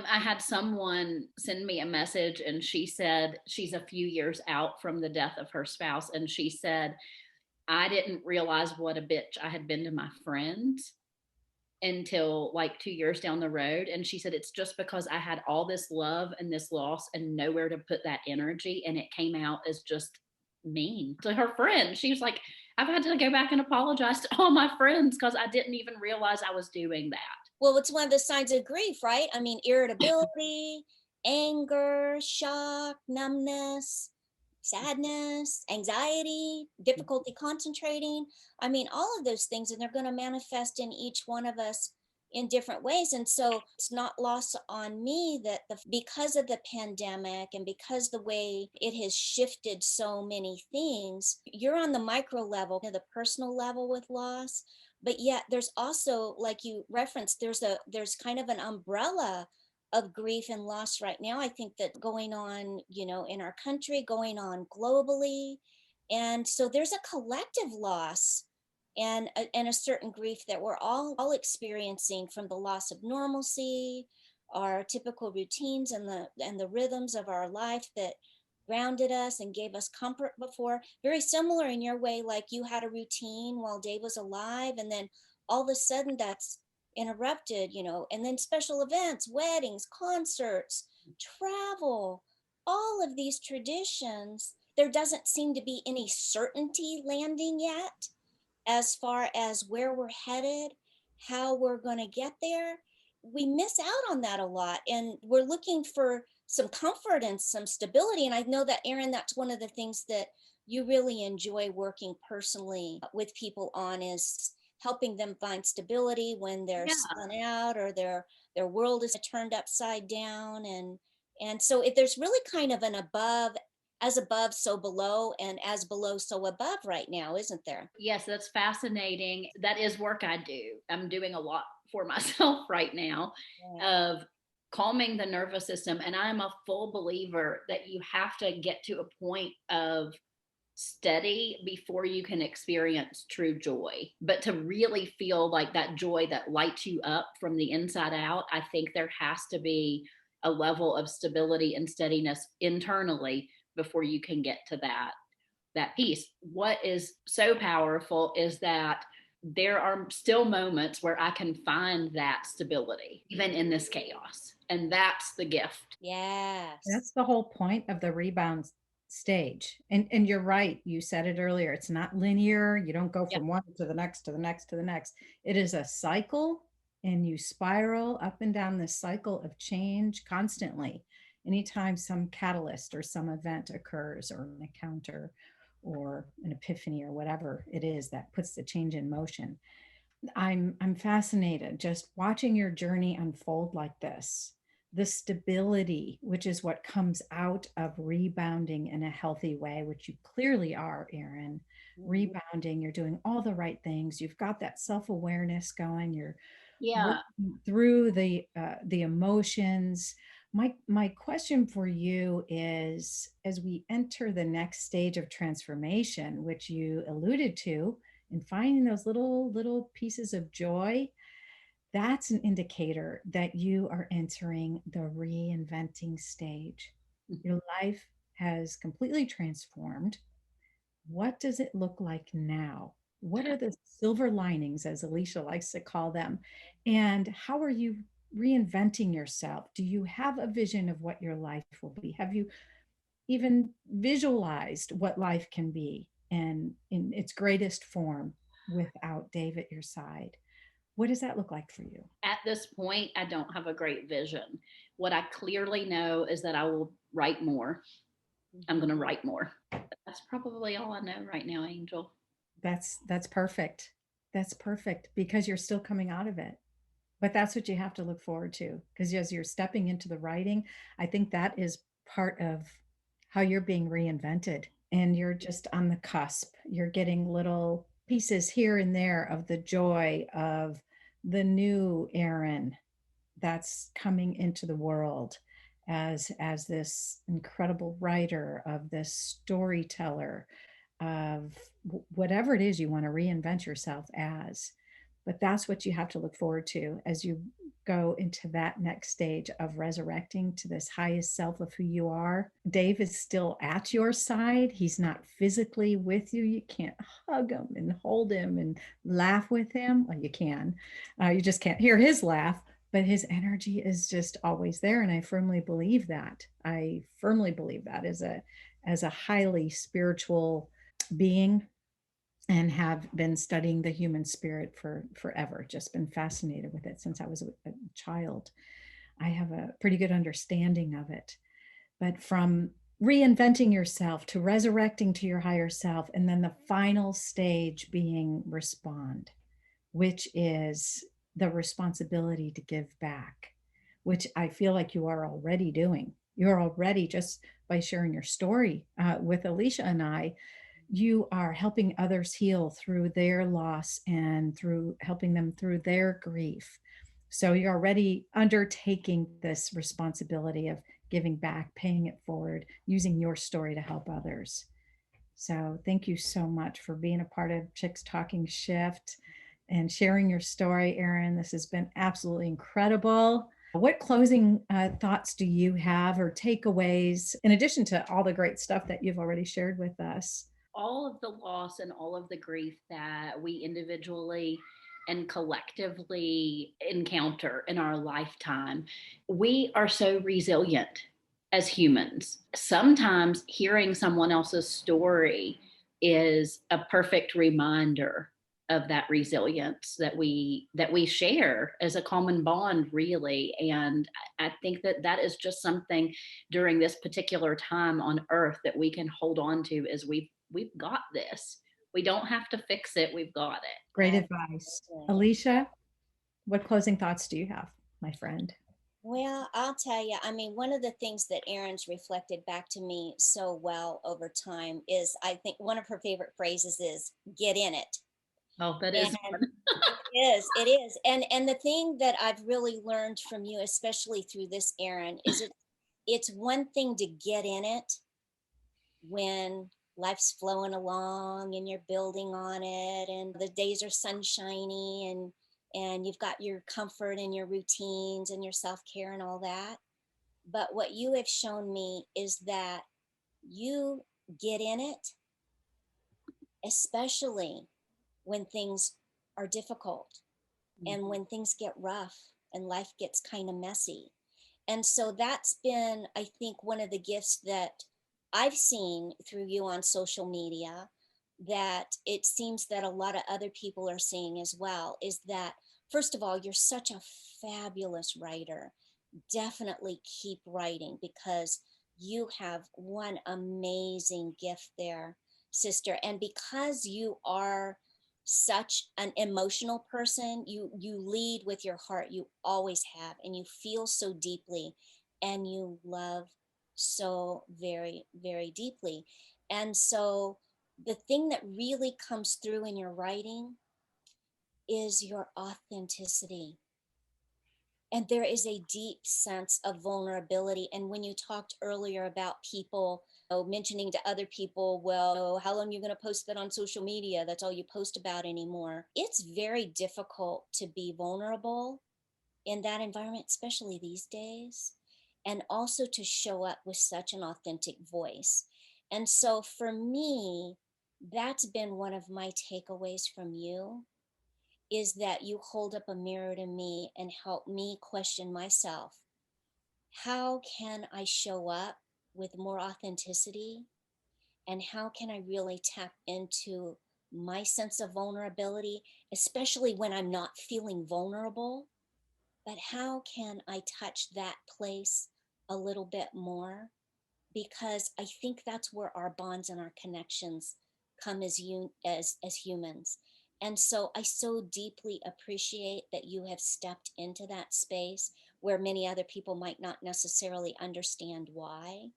I had someone send me a message and she said she's a few years out from the death of her spouse. And she said, "I didn't realize what a bitch I had been to my friends until like 2 years down the road." And she said, "It's just because I had all this love and this loss and nowhere to put that energy. And it came out as just mean to her friends." She was like, "I've had to go back and apologize to all my friends because I didn't even realize I was doing that." Well, it's one of the signs of grief, right? I mean, irritability, anger, shock, numbness, sadness, anxiety, difficulty concentrating. I mean, all of those things, and they're going to manifest in each one of us in different ways. And so it's not lost on me that because of the pandemic and because the way it has shifted so many things, you're on the micro level, the personal level with loss, but yet there's also, like you referenced, there's kind of an umbrella of grief and loss right now, I think, that going on, in our country, going on globally. And so there's a collective loss and a certain grief that we're all experiencing, from the loss of normalcy, our typical routines, and the rhythms of our life that grounded us and gave us comfort before. Very similar in your way, like you had a routine while Dave was alive, and then all of a sudden that's interrupted, and then special events, weddings, concerts, travel, all of these traditions. There doesn't seem to be any certainty landing yet as far as where we're headed, how we're going to get there. We miss out on that a lot. And we're looking for some comfort and some stability. And I know that, Erin, that's one of the things that you really enjoy working personally with people on, is helping them find stability when they're Yeah. spun out or their world is turned upside down. And so if there's really kind of an above so below, and as below so above right now, isn't there? Yes, that's fascinating. That is work I do. I'm doing a lot for myself right now Yeah. of calming the nervous system. And I'm a full believer that you have to get to a point of steady before you can experience true joy. But to really feel like that joy that lights you up from the inside out, I think there has to be a level of stability and steadiness internally before you can get to that piece. What is so powerful is that there are still moments where I can find that stability, even in this chaos. And that's the gift. Yes. That's the whole point of the rebound stage. And you're right, you said it earlier. It's not linear. You don't go Yep. from one to the next to the next to the next. It is a cycle, and you spiral up and down this cycle of change constantly. Anytime some catalyst or some event occurs, or an encounter or an epiphany or whatever it is that puts the change in motion. I'm fascinated just watching your journey unfold like this. The stability, which is what comes out of rebounding in a healthy way, which you clearly are, Erin. Mhm. Rebounding, you're doing all the right things. You've got that self-awareness going. You're Yeah. working through the emotions. My question for you is, as we enter the next stage of transformation, which you alluded to, and finding those little pieces of joy, that's an indicator that you are entering the reinventing stage. Your life has completely transformed. What does it look like now? What are the silver linings, as Alicia likes to call them? And how are you reinventing yourself? Do you have a vision of what your life will be? Have you even visualized what life can be and in its greatest form without Dave at your side? What does that look like for you? At this point, I don't have a great vision. What I clearly know is that I will write more. I'm going to Mhm. write more. That's probably all I know right now, Angel. That's perfect. That's perfect because you're still coming out of it. But that's what you have to look forward to, because as you're stepping into the writing, I think that is part of how you're being reinvented, and you're just on the cusp. You're getting little pieces here and there of the joy of the new Erin that's coming into the world as this incredible writer, of this storyteller, of whatever it is you want to reinvent yourself as. But that's what you have to look forward to as you go into that next stage of resurrecting to this highest self of who you are. Dave is still at your side. He's not physically with you. You can't hug him and hold him and laugh with him. Well, you can. You just can't hear his laugh, but his energy is just always there. And I firmly believe that. I firmly believe that as a highly spiritual being, and have been studying the human spirit for forever, just been fascinated with it since I was a child. I have a pretty good understanding of it. But from reinventing yourself to resurrecting to your higher self, and then the final stage being respond, which is the responsibility to give back, which I feel like you are already doing. You're already, just by sharing your story with Alicia and I, you are helping others heal through their loss and through helping them through their grief. So you're already undertaking this responsibility of giving back, paying it forward, using your story to help others. So thank you so much for being a part of Chicks Talking Shift and sharing your story, Erin. This has been absolutely incredible. What closing thoughts do you have, or takeaways, in addition to all the great stuff that you've already shared with us? All of the loss and all of the grief that we individually and collectively encounter in our lifetime, we are so resilient as humans. Sometimes hearing someone else's story is a perfect reminder of that resilience that we share as a common bond, really. And I think that that is just something during this particular time on earth that we can hold on to, as we've got this. We don't have to fix it. We've got it. Great advice. Absolutely. Alicia, what closing thoughts do you have, my friend? Well, I'll tell you, I mean, one of the things that Erin's reflected back to me so well over time is, I think one of her favorite phrases is get in it. Oh, that is And fun. it is. And the thing that I've really learned from you, especially through this, Erin, is it's one thing to get in it when life's flowing along and you're building on it and the days are sunshiny and you've got your comfort and your routines and your self-care and all that. But what you have shown me is that you get in it, especially when things are difficult and Mhm. when things get rough and life gets kind of messy. And so that's been, I think, one of the gifts that I've seen through you on social media, that it seems that a lot of other people are seeing as well, is that, first of all, you're such a fabulous writer. Definitely keep writing, because you have one amazing gift there, sister. And because you are such an emotional person, you lead with your heart. You always have, and you feel so deeply, and you love so very, very deeply. And so the thing that really comes through in your writing is your authenticity, and there is a deep sense of vulnerability. And when you talked earlier about people, mentioning to other people, well, how long are you going to post that on social media? That's all you post about anymore. It's very difficult to be vulnerable in that environment, especially these days, and also to show up with such an authentic voice. And so for me, that's been one of my takeaways from you, is that you hold up a mirror to me and help me question myself. How can I show up with more authenticity? And how can I really tap into my sense of vulnerability, especially when I'm not feeling vulnerable? But how can I touch that place a little bit more? Because I think that's where our bonds and our connections come as you as humans. And so I so deeply appreciate that you have stepped into that space where many other people might not necessarily understand why,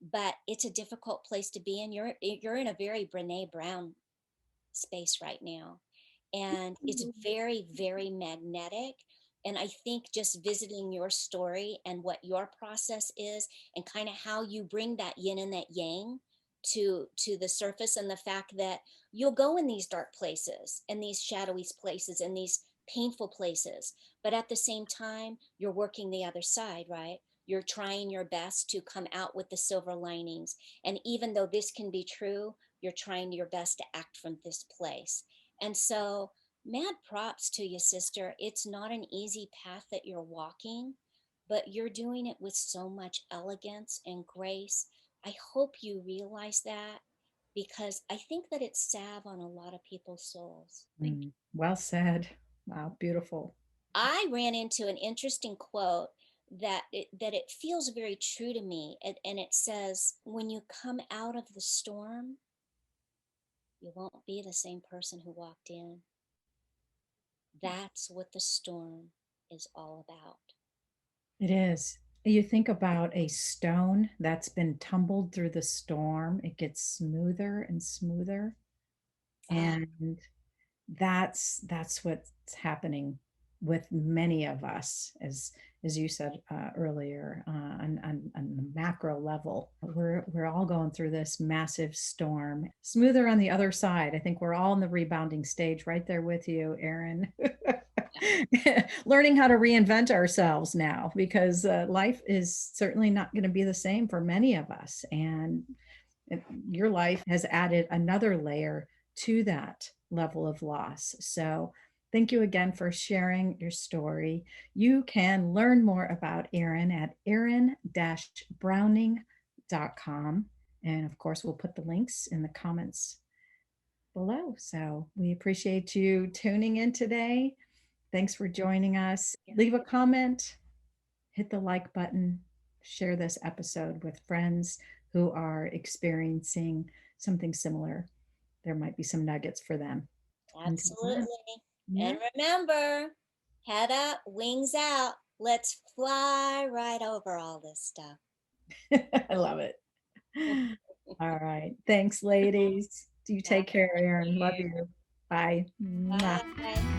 but it's a difficult place to be in. You're in a very Brene Brown space right now. And it's very, very magnetic. And I think just visiting your story and what your process is, and kind of how you bring that yin and that yang to the surface, and the fact that you'll go in these dark places and these shadowy places and these painful places, but at the same time you're working the other side, right? You're trying your best to come out with the silver linings. And even though this can be true, you're trying your best to act from this place. And so, mad props to you, sister. It's not an easy path that you're walking, but you're doing it with so much elegance and grace. I hope you realize that, because I think that it's salve on a lot of people's souls. Well said. Wow, beautiful. I ran into an interesting quote that it feels very true to me, and it says, "When you come out of the storm, you won't be the same person who walked in." That's what the storm is all about. It is. You think about a stone that's been tumbled through the storm, it gets smoother and smoother. Ah, And that's what's happening with many of us, as you said earlier, on the macro level. We're all going through this massive storm. Smoother on the other side. I think we're all in the rebounding stage, right there with you, Erin. Learning how to reinvent ourselves now, because life is certainly not going to be the same for many of us, and your life has added another layer to that level of loss. So, thank you again for sharing your story. You can learn more about Erin at erin-browning.com. And of course, we'll put the links in the comments below. So, we appreciate you tuning in today. Thanks for joining us. Leave a comment, hit the like button, share this episode with friends who are experiencing something similar. there might be some nuggets for them. Until then, Absolutely. yeah, And remember, head up, wings out. Let's fly right over all this stuff. I love it. All right. Thanks, ladies. Do you take care, Thank Erin? Love you. you. Bye. Mwah. Bye.